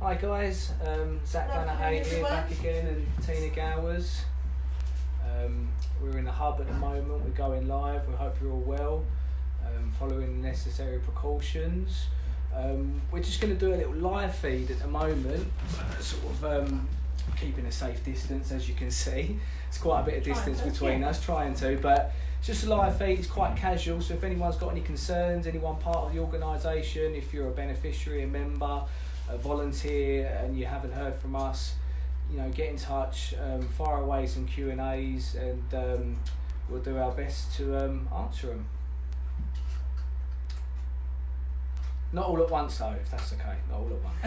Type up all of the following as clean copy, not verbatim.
Hi guys, Zach Danahay here back again, and Tina Gowers. We're in the hub at the moment, we're going live, we hope you're all well, following the necessary precautions. We're just going to do a little live feed at the moment, keeping a safe distance, as you can see. It's quite a bit of distance between us, trying to, but it's just a live feed, it's quite casual, so if anyone's got any concerns, anyone part of the organisation, if you're a beneficiary, a member, a volunteer, and you haven't heard from us, get in touch, fire away some Q&As, and we'll do our best to answer them. Not all at once though, if that's okay, not all at once.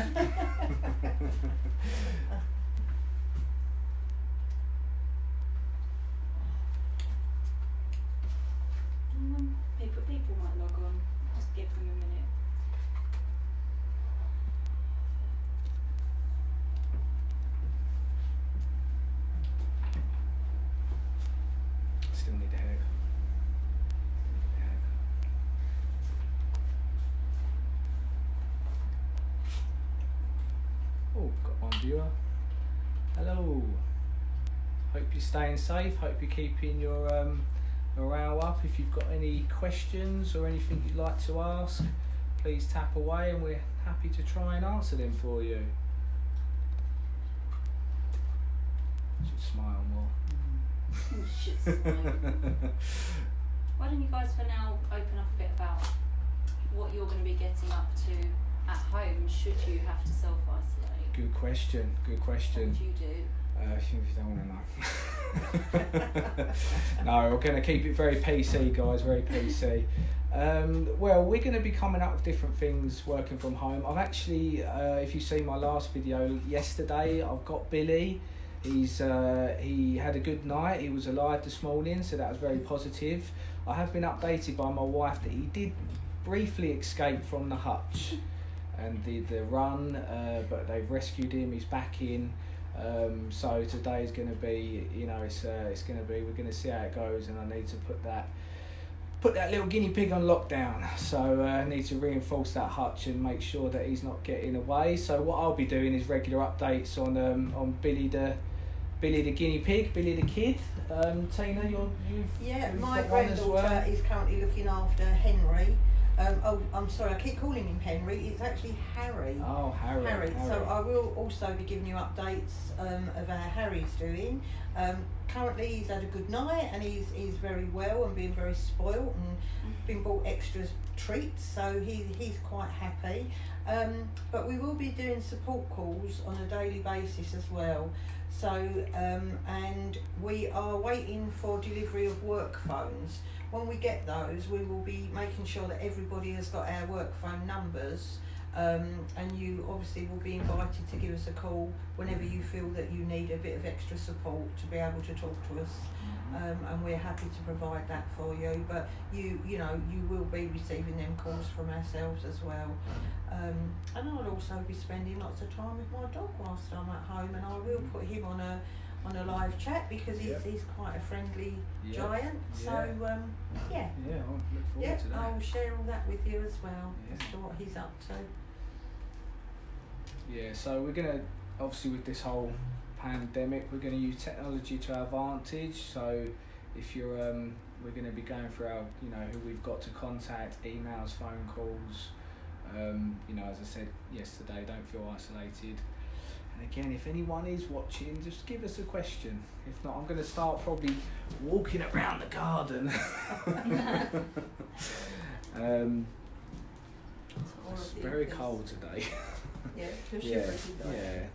People might log on, just give them a minute. Still need a haircut. Oh, got one viewer. Hello. Hope you're staying safe. Hope you're keeping your morale up. If you've got any questions or anything you'd like to ask, please tap away and we're happy to try and answer them for you. Should smile more. You should smile. Why don't you guys for now open up a bit about what you're going to be getting up to at home should you have to self-isolate? Good question. What would you do? If you don't want to know. No, we're going to keep it very PC, guys, very PC. Well, we're going to be coming up with different things working from home. I've actually, if you see my last video yesterday, I've got Billy. He had a good night. He was alive this morning, so that was very positive. I have been updated by my wife that he did briefly escape from the hutch and did the run, but they've rescued him. He's back in. So today is going to be, it's going to be, we're going to see how it goes, and I need to put that little guinea pig on lockdown. So I need to reinforce that hutch and make sure that he's not getting away. So what I'll be doing is regular updates on Billy the guinea pig, Billy the kid. Tina, my granddaughter is currently looking after Henry. I'm sorry, I keep calling him Henry. It's actually Harry. Oh, Harry. So I will also be giving you updates of how Harry's doing. Currently, he's had a good night and he's very well and being very spoilt and been bought extra treats. So he's quite happy. But we will be doing support calls on a daily basis as well. So and we are waiting for delivery of work phones. When we get those, we will be making sure that everybody has got our work phone numbers, and you obviously will be invited to give us a call whenever you feel that you need a bit of extra support to be able to talk to us, and we're happy to provide that for you. But you will be receiving them calls from ourselves as well, and I'll also be spending lots of time with my dog whilst I'm at home, and I will put him on a live chat because he's quite a friendly giant. So I'll look forward to that. I'll share all that with you as well as to what he's up to. Yeah, so we're gonna, obviously with this whole pandemic, we're gonna use technology to our advantage. So if you're we're gonna be going through our who we've got to contact, emails, phone calls. As I said yesterday, don't feel isolated. And again, if anyone is watching, just give us a question. If not, I'm going to start probably walking around the garden. It's very cold today. Yeah, yeah.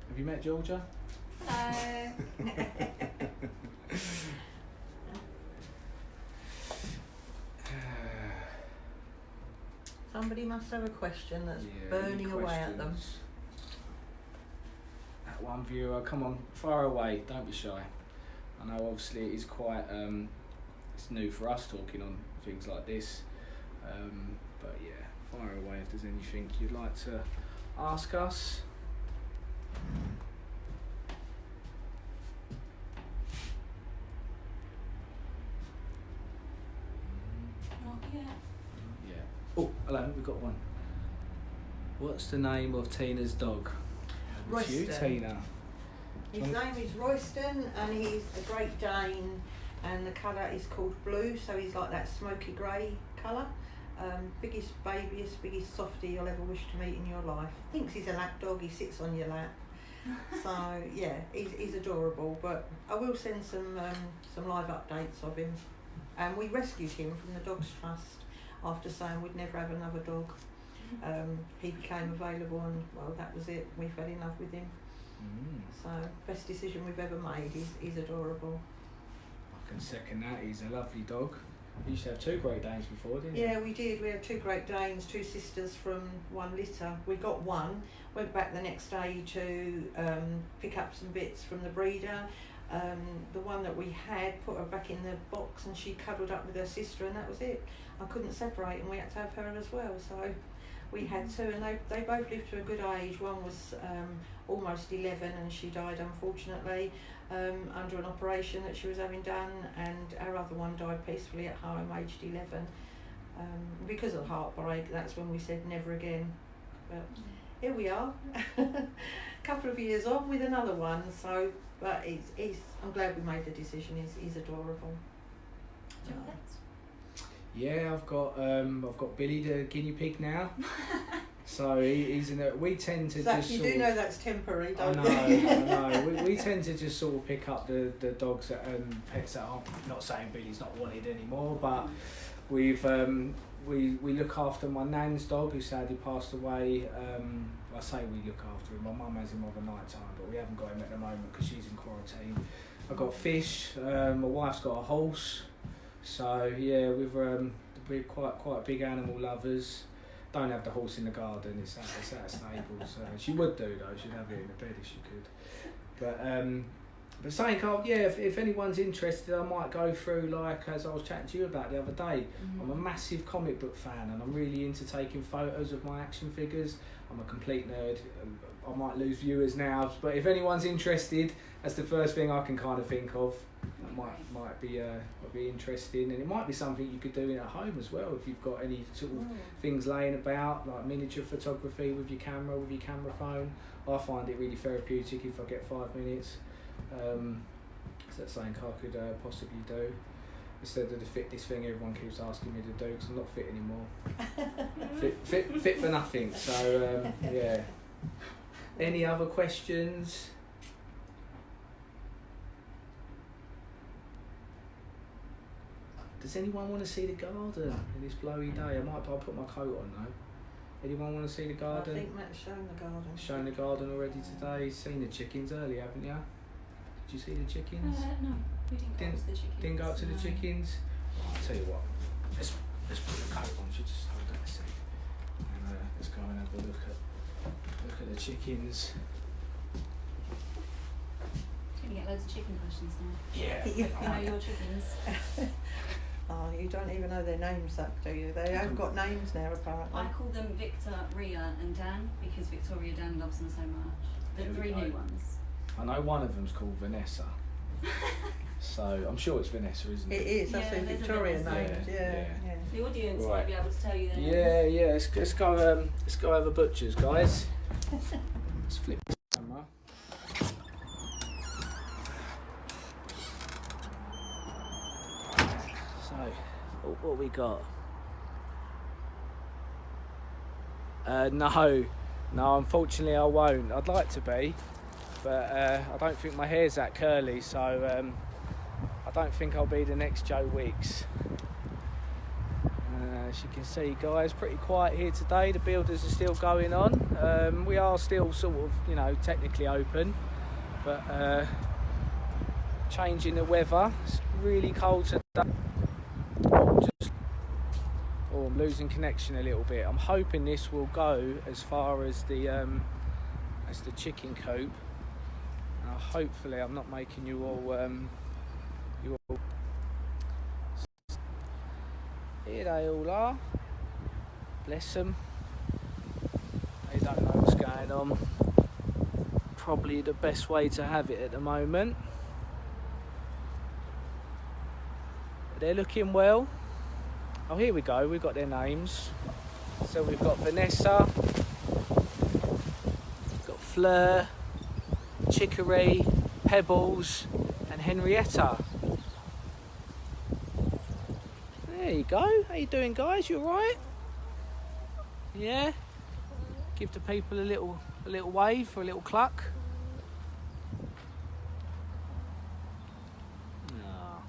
Have you met Georgia? Hello. Somebody must have a question that's burning away at them. That one viewer, come on, fire away, don't be shy. I know obviously it is quite, it's new for us talking on things like this, but yeah, fire away if there's anything you'd like to ask us. Not yet. Oh, hello, we've got one. What's the name of Tina's dog? It's you, Royston. Tina. His name is Royston, and he's a Great Dane, and the colour is called blue, so he's like that smoky grey colour. Biggest babiest, biggest softie you'll ever wish to meet in your life. Thinks he's a lap dog, he sits on your lap. So yeah, he's adorable. But I will send some live updates of him. And we rescued him from the Dogs Trust after saying we'd never have another dog. He became available, and well, that was it. We fell in love with him. So best decision we've ever made. He's adorable. I can second that. He's a lovely dog. You used to have 2 Great Danes before, didn't you? Yeah, we did. We had 2 Great Danes, 2 sisters from one litter. We got one, went back the next day to pick up some bits from the breeder. The one that we had, put her back in the box, and she cuddled up with her sister, and that was it. I couldn't separate, and we had to have her as well. So we had 2, and they both lived to a good age. One was almost 11, and she died unfortunately under an operation that she was having done, and our other one died peacefully at home, aged 11. Because of the heartbreak, that's when we said never again. But here we are, couple of years on with another one. So, but I'm glad we made the decision. He's adorable. Do you have pets? Yeah, I've got Billy the guinea pig now. So he's in a. We tend to Zach, just. you sort do of, know that's temporary, don't I you? know. We tend to just sort of pick up the dogs and pets that aren't. Not saying Billy's not wanted anymore, but we've we look after my nan's dog who sadly passed away. I say we look after him. My mum has him over night time, but we haven't got him at the moment because she's in quarantine. I've got fish. My wife's got a horse. So yeah, we're quite big animal lovers. Don't have the horse in the garden. It's at a stable. So she would do though. She'd have it in the bed if she could. But saying, if anyone's interested, I might go through, like as I was chatting to you about the other day. I'm a massive comic book fan, and I'm really into taking photos of my action figures. I'm a complete nerd. I might lose viewers now, but if anyone's interested, that's the first thing I can kind of think of. That might be interesting, and it might be something you could do in at home as well if you've got any sort of things laying about, like miniature photography with your camera phone. I find it really therapeutic if I get 5 minutes. So that's something I could possibly do instead of the fitness thing everyone keeps asking me to do, because I'm not fit anymore. fit for nothing. So yeah. Any other questions? Does anyone want to see the garden in this blowy day? I'll put my coat on though. Anyone want to see the garden? I think Matt's shown the garden. Shown the garden already today. Seen the chickens earlier, haven't you? Did you see the chickens? No, we didn't go up to the chickens. Didn't go up to the No. chickens? I'll tell you what. Let's put the coat on. Should just hold that a sec. And let's go and have a look at the chickens. You're gonna get loads of chicken questions now. Yeah. You know your chickens. Oh, you don't even know their names, Zach, do you? They have got names now, apparently. I call them Victor, Ria and Dan because Victoria Dan loves them so much. The There we 3 go. new ones. I know one of them's called Vanessa. So I'm sure it's Vanessa, isn't it? It is, that's Yeah, who there's a Victoria Vanessa. named, yeah. The audience Right. might be able to tell you their names. Yeah. Let's go have a butcher's, guys. Let's flip the camera. So, what we got? No, unfortunately I won't. I'd like to be, but I don't think my hair's that curly, so I don't think I'll be the next Joe Wicks. As you can see, guys, pretty quiet here today. The builders are still going on. We are still sort of, technically open, but changing the weather. It's really cold today. I'm losing connection a little bit. I'm hoping this will go as far as the chicken coop. Hopefully, I'm not making you all. Here they all are. Bless them. They don't know what's going on. Probably the best way to have it at the moment. They're looking well. Oh, here we go. We've got their names. So we've got Vanessa, Fleur, Chicory, Pebbles and Henrietta. There you go. How you doing, guys? You alright? Yeah? Give the people a little wave for a little cluck. Oh.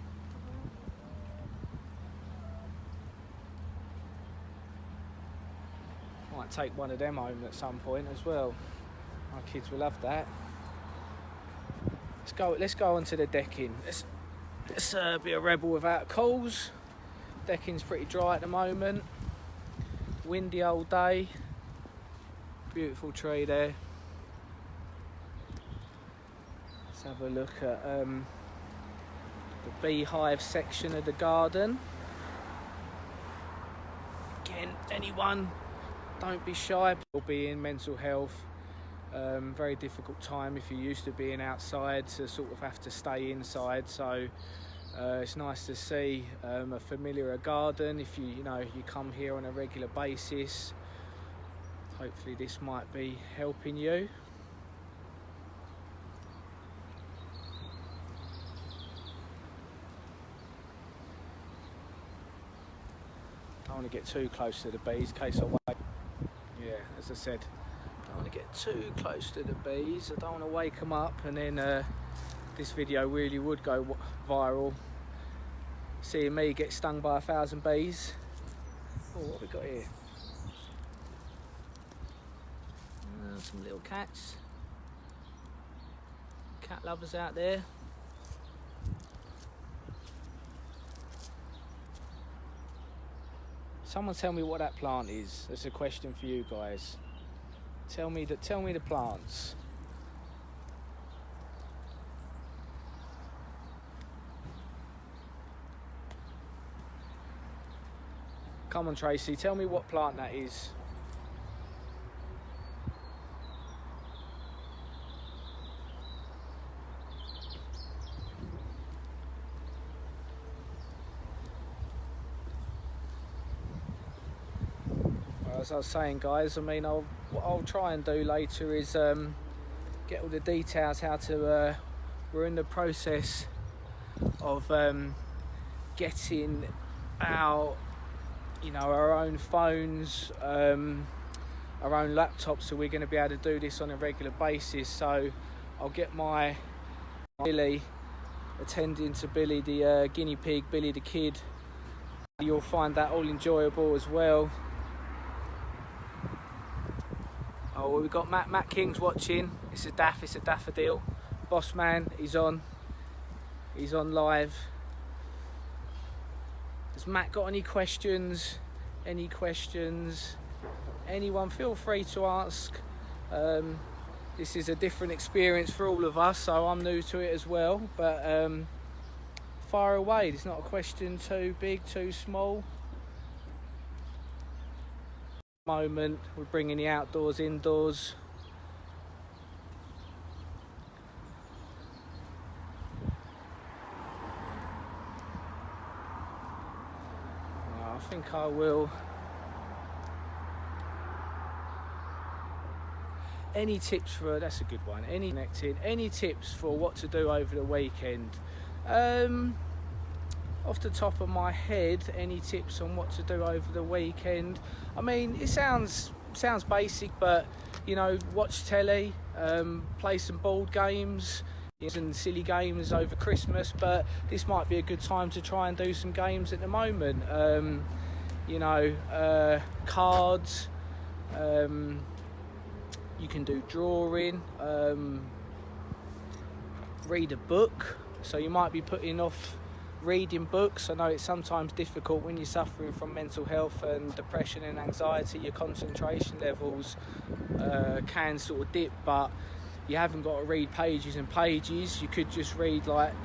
Might take one of them home at some point as well. My kids will love that. Let's go onto the decking. Let's be a rebel without calls. Decking's pretty dry at the moment. Windy old day. Beautiful tree there. Let's have a look at the beehive section of the garden. Again, anyone, don't be shy. Wellbeing, mental health. Very difficult time if you're used to being outside to sort of have to stay inside. So it's nice to see a familiar garden if you come here on a regular basis. Hopefully this might be helping you. Don't want to get too close to the bees in case I wake. Yeah, as I said, don't want to get too close to the bees. I don't want to wake them up, and then this video really would go viral. Seeing me get stung by 1,000 bees. Oh, what have we got here? Some little cats. Cat lovers out there. Someone tell me what that plant is. That's a question for you guys. Tell me the plants. Come on, Tracy, tell me what plant that is. As I was saying, guys, I mean, what I'll try and do later is get all the details how to. We're in the process of getting our own phones, our own laptops, so we're going to be able to do this on a regular basis. So I'll get my Billy attending to Billy the guinea pig, Billy the kid. You'll find that all enjoyable as well. Oh, well, we've got Matt King's watching. It's a daffodil. Boss man, he's on live. Has Matt got any questions? Anyone, feel free to ask. This is a different experience for all of us, so I'm new to it as well. But fire away. It's not a question too big, too small. Moment, we're bringing the outdoors indoors. I think I will. Any tips for, that's a good one, any tips for what to do over the weekend? Off the top of my head, any tips on what to do over the weekend? I mean, it sounds basic, but watch telly, play some board games, and silly games over Christmas. But this might be a good time to try and do some games at the moment. Cards. You can do drawing. Read a book. So you might be putting off reading books. I know it's sometimes difficult when you're suffering from mental health and depression and anxiety. Your concentration levels can sort of dip, but you haven't got to read pages and pages. You could just read a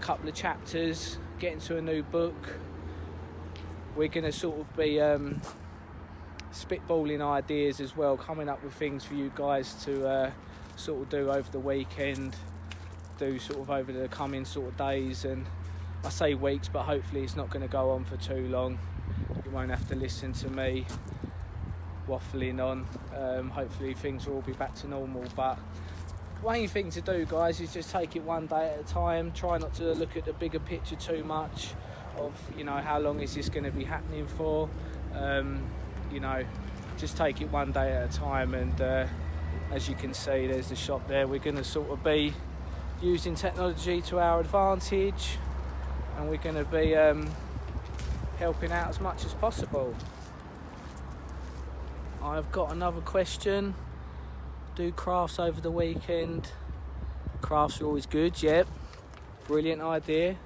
couple of chapters, get into a new book. We're going to sort of be spitballing ideas as well, coming up with things for you guys to sort of do over the weekend, do sort of over the coming sort of days, and I say weeks, but hopefully it's not going to go on for too long. You won't have to listen to me waffling on. Hopefully things will all be back to normal, but main thing to do, guys, is just take it one day at a time. Try not to look at the bigger picture too much of, you know, how long is this going to be happening for. You know, just take it one day at a time. And as you can see, there's the shop there. We're going to sort of be using technology to our advantage, and we're going to be helping out as much as possible. I've got another question. Do crafts over the weekend? Crafts are always good, yep. Brilliant idea.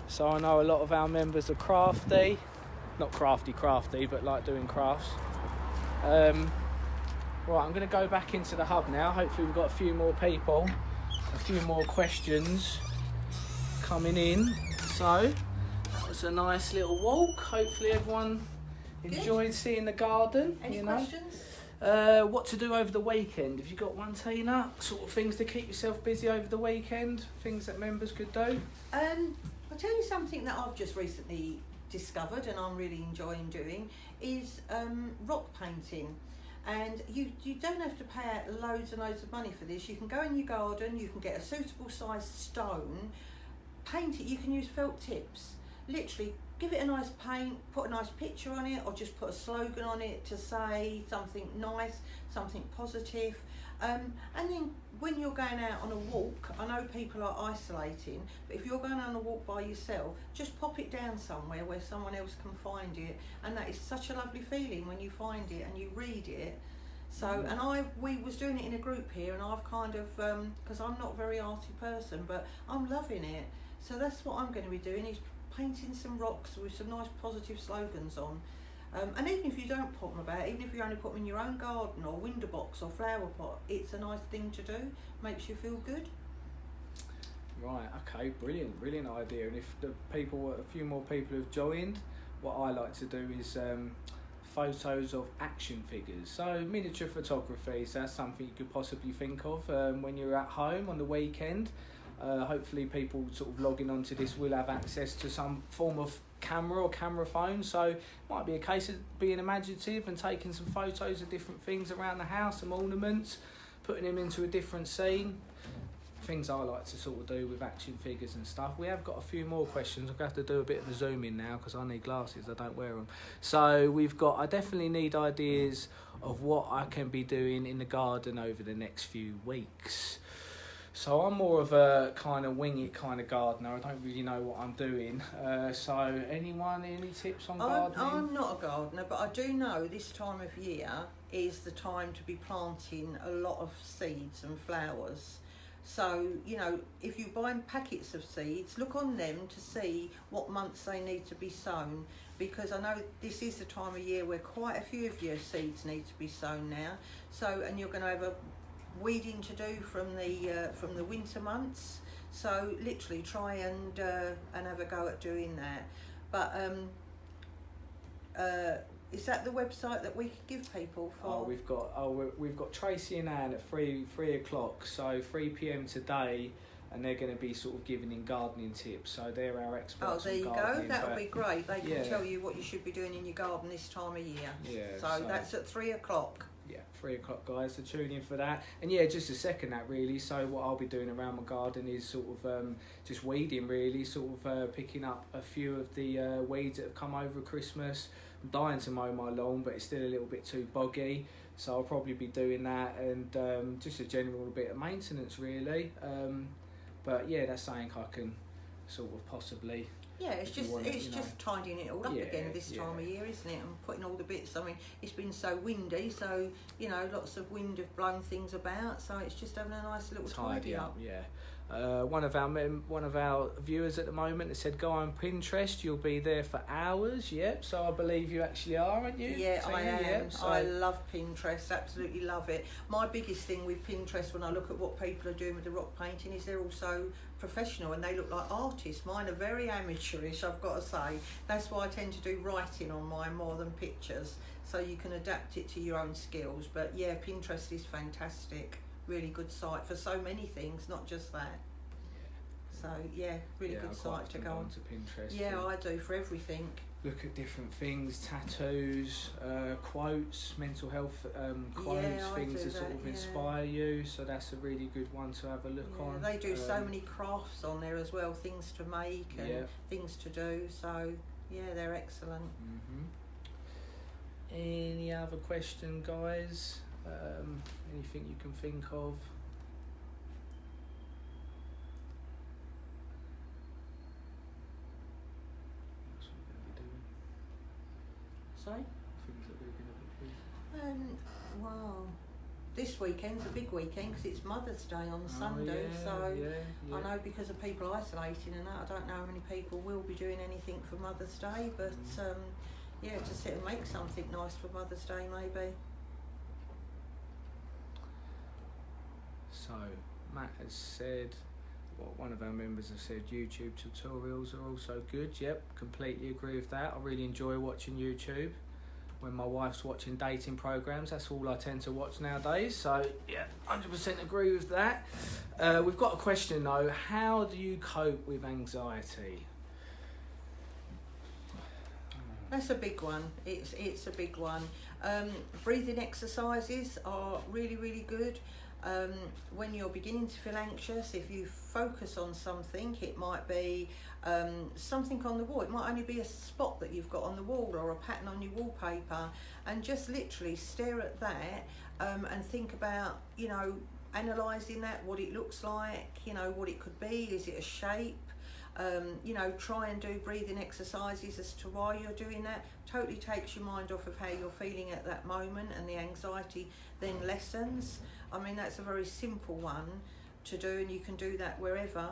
So I know a lot of our members are crafty. Not crafty, but like doing crafts. Right, I'm going to go back into the hub now. Hopefully we've got a few more people, a few more questions coming in. So that was a nice little walk. Hopefully everyone enjoyed seeing the garden. Any questions? What to do over the weekend? Have you got one, Tina? Sort of things to keep yourself busy over the weekend? Things that members could do? I'll tell you something that I've just recently discovered and I'm really enjoying doing is rock painting. And you don't have to pay out loads and loads of money for this. You can go in your garden, you can get a suitable sized stone, paint it. You can use felt tips. Literally give it a nice paint, put a nice picture on it, or just put a slogan on it to say something nice, something positive. And then when you're going out on a walk, I know people are isolating, but if you're going on a walk by yourself, just pop it down somewhere where someone else can find it. And that is such a lovely feeling when you find it and you read it. So, and we was doing it in a group here, and I've kind of, because I'm not a very arty person, but I'm loving it. So that's what I'm going to be doing, is painting some rocks with some nice positive slogans on. And even if you don't put them about, even if you only put them in your own garden or window box or flower pot, it's a nice thing to do, makes you feel good. Right, okay, brilliant idea. And if a few more people have joined, what I like to do is photos of action figures. So miniature photography, so that's something you could possibly think of when you're at home on the weekend. Hopefully people sort of logging onto this will have access to some form of camera or camera phone, so it might be a case of being imaginative and taking some photos of different things around the house, some ornaments, putting them into a different scene. Things I like to sort of do with action figures and stuff. We have got a few more questions. I'm going to have to do a bit of the zoom in now because I need glasses, I don't wear them. So I definitely need ideas of what I can be doing in the garden over the next few weeks. So I'm more of a kind of wing it kind of gardener. I don't really know what I'm doing. So any tips on gardening? I'm not a gardener, but I do know this time of year is the time to be planting a lot of seeds and flowers. So, you know, if you're buying packets of seeds, look on them to see what months they need to be sown, because I know this is the time of year where quite a few of your seeds need to be sown now. So, and you're going to have a weeding to do from the winter months, so literally try and have a go at doing that. But is that the website that we could give people for? We've got Tracy and Anne at 3 o'clock, so 3 p.m. today, and they're going to be sort of giving in gardening tips. So they're our experts. Oh, there you go. That would be great. They can yeah. tell you what you should be doing in your garden this time of year. Yeah. So that's at 3 o'clock. Yeah, 3 o'clock, guys, so tune in for that. And yeah, just to second that really, so what I'll be doing around my garden is sort of just weeding really, sort of picking up a few of the weeds that have come over Christmas. I'm dying to mow my lawn, but it's still a little bit too boggy, so I'll probably be doing that, and just a general bit of maintenance really. But yeah, that's something I can sort of possibly... Yeah, it's just tidying it all up again this time of year, isn't it? And putting all the bits. I mean, it's been so windy, so you know, lots of wind have blown things about. So it's just having a nice little tidy up. Yeah. One of our viewers at the moment has said, go on Pinterest, you'll be there for hours. Yep. So I believe you actually are, aren't you? Yeah, Tina? I am. Yep, so I love Pinterest. Absolutely love it. My biggest thing with Pinterest, when I look at what people are doing with the rock painting, is they're also professional and they look like artists. Mine are very amateurish, I've got to say. That's why I tend to do writing on mine more than pictures, so you can adapt it to your own skills. But yeah, Pinterest is fantastic. Really good site for so many things, not just that. So yeah, really good site to go on. To Pinterest. Yeah, I do for everything. look at different things, tattoos, quotes, mental health quotes, I things do that sort that, of yeah. inspire you. So that's a really good one to have a look on. They do so many crafts on there as well, things to make and things to do. So yeah, they're excellent. Mm-hmm. Any other question, guys? Anything you can think of? Sorry? Things that we're going to be doing. Well, this weekend's a big weekend because it's Mother's Day on Sunday. Yeah, so yeah. I know because of people isolating and that, I don't know how many people will be doing anything for Mother's Day. But yeah, to sit and make something nice for Mother's Day maybe. So Matt has said, one of our members has said YouTube tutorials are also good. Yep, completely agree with that. I really enjoy watching YouTube. When my wife's watching dating programs, that's all I tend to watch nowadays. So yeah, 100% agree with that. We've got a question though. How do you cope with anxiety? That's a big one. It's a big one. Breathing exercises are really, really good. When you're beginning to feel anxious, if you focus on something, it might be something on the wall. It might only be a spot that you've got on the wall or a pattern on your wallpaper, and just literally stare at that and think about, analysing that, what it looks like, what it could be. Is it a shape? Try and do breathing exercises as to why you're doing that. Totally takes your mind off of how you're feeling at that moment, and the anxiety then lessens. I mean, that's a very simple one to do, and you can do that wherever.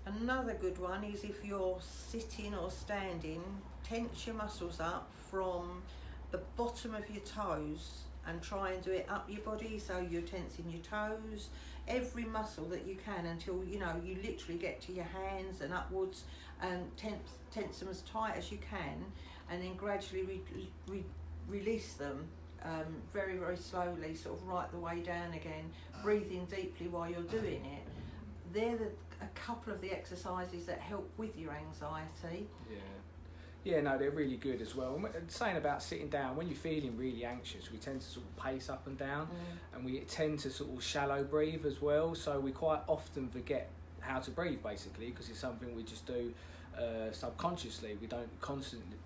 Another good one is if you're sitting or standing, tense your muscles up from the bottom of your toes and try and do it up your body. So you're tensing your toes, every muscle that you can until you literally get to your hands and upwards, and tense them as tight as you can, and then gradually release them very, very slowly, sort of right the way down again, breathing deeply while you're doing it. They're a couple of the exercises that help with your anxiety. Yeah, no, they're really good as well. And saying about sitting down, when you're feeling really anxious, we tend to sort of pace up and down, and we tend to sort of shallow breathe as well. So we quite often forget how to breathe, basically, because it's something we just do subconsciously. We don't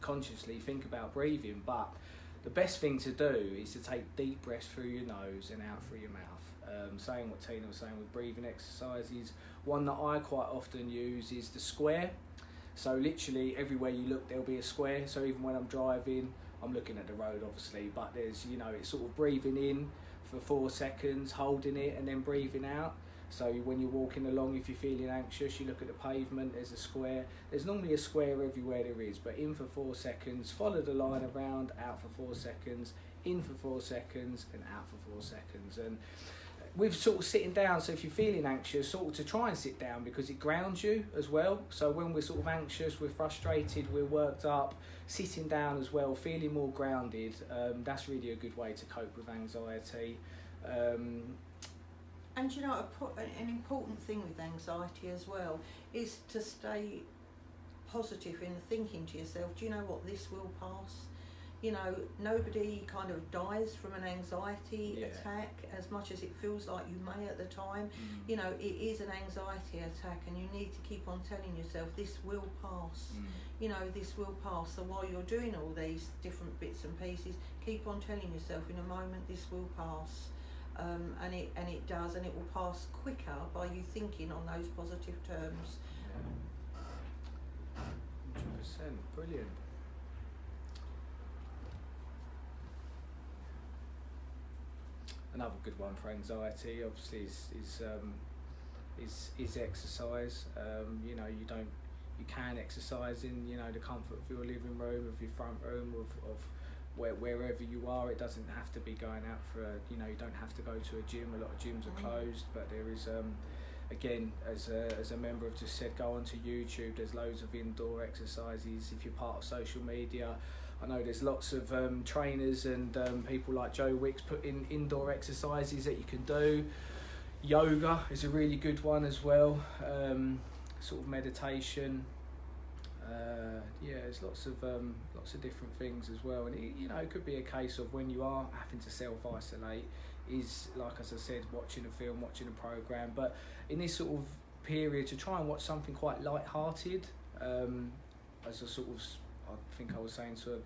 consciously think about breathing, but the best thing to do is to take deep breaths through your nose and out through your mouth. Saying what Tina was saying with breathing exercises, one that I quite often use is the square. So literally everywhere you look, there'll be a square. So even when I'm driving, I'm looking at the road, obviously, but there's, it's sort of breathing in for 4 seconds, holding it, and then breathing out. So when you're walking along, if you're feeling anxious, you look at the pavement, there's a square. There's normally a square everywhere there is, but in for 4 seconds, follow the line around, out for 4 seconds, in for 4 seconds, and out for 4 seconds. And with sort of sitting down, so if you're feeling anxious, sort of to try and sit down, because it grounds you as well. So when we're sort of anxious, we're frustrated, we're worked up, sitting down as well, feeling more grounded, that's really a good way to cope with anxiety. And an important thing with anxiety as well is to stay positive in thinking to yourself, do you know what, this will pass? Nobody kind of dies from an anxiety attack, as much as it feels like you may at the time. It is an anxiety attack, and you need to keep on telling yourself, this will pass. This will pass. So while you're doing all these different bits and pieces, keep on telling yourself, in a moment this will pass. And it does, and it will pass quicker by you thinking on those positive terms. 100%, brilliant. Another good one for anxiety, obviously, is exercise. You can exercise in the comfort of your living room, of your front room, of wherever you are. It doesn't have to be going out for you don't have to go to a gym. A lot of gyms are closed, but there is again, as a member have just said, go onto YouTube. There's loads of indoor exercises. If you're part of social media, I know there's lots of trainers and people like Joe Wicks put in indoor exercises that you can do. Yoga is a really good one as well. Sort of meditation. There's lots of different things as well, and it could be a case of when you are having to self-isolate is, like as I said, watching a film, watching a program, but in this sort of period to try and watch something quite light-hearted. As I think I was saying to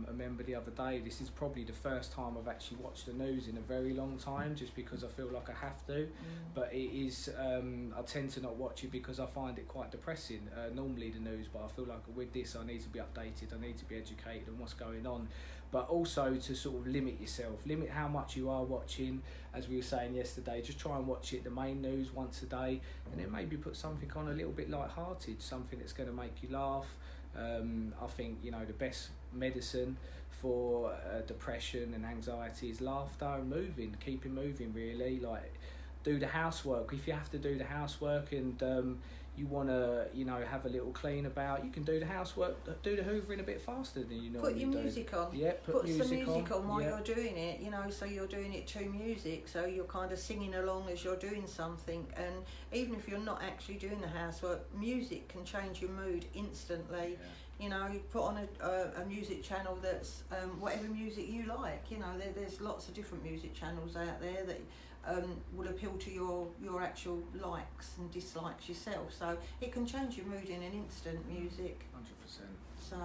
a member the other day, this is probably the first time I've actually watched the news in a very long time, just because I feel like I have to. But it is, I tend to not watch it because I find it quite depressing, normally the news, but I feel like with this I need to be updated, I need to be educated on what's going on, but also to sort of limit yourself, limit how much you are watching. As we were saying yesterday, just try and watch the main news once a day, and then maybe put something on a little bit light-hearted, something that's going to make you laugh. I think the best medicine for depression and anxiety is laughter and moving, keeping moving really. Like, do the housework if you have to do the housework, and you want to have a little clean about, you can do the housework, do the hoovering a bit faster than you normally do. Put your music on. Yeah, put some music on while yeah. you're doing it, so you're doing it to music, so you're kind of singing along as you're doing something. And even if you're not actually doing the housework, music can change your mood instantly. You put on a music channel that's whatever music you like. There's lots of different music channels out there that will appeal to your actual likes and dislikes yourself. So it can change your mood in an instant, music. 100%. So.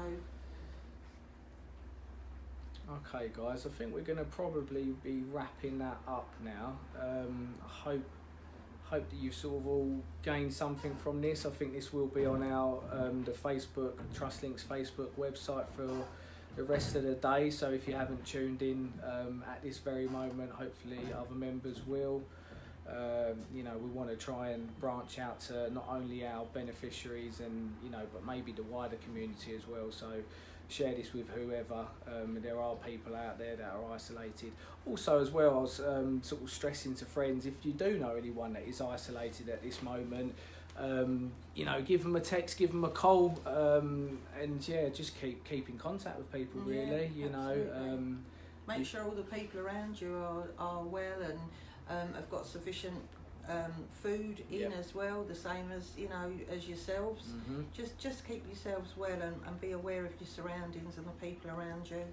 Okay, guys, I think we're going to probably be wrapping that up now. I hope that you've sort of all gained something from this. I think this will be on our the Facebook, TrustLink's Facebook website for the rest of the day. So if you haven't tuned in at this very moment, hopefully other members will. We want to try and branch out to not only our beneficiaries and but maybe the wider community as well. So share this with whoever. There are people out there that are isolated. Also, as well, I was sort of stressing to friends, if you do know anyone that is isolated at this moment, give them a text, give them a call, and just keep in contact with people. Really, make sure all the people around you are well and have got sufficient food in as well, the same as as yourselves. Just keep yourselves well and be aware of your surroundings and the people around you.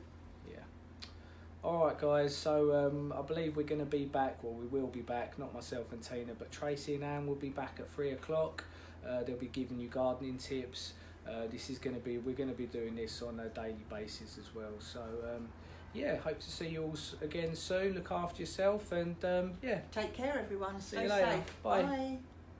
Alright guys, so I believe we're going to be back, we will be back, not myself and Tina, but Tracy and Anne will be back at 3 o'clock. They'll be giving you gardening tips. We're going to be doing this on a daily basis as well. So hope to see you all again soon. Look after yourself and take care everyone. See Stay you later. safe. Bye. Bye.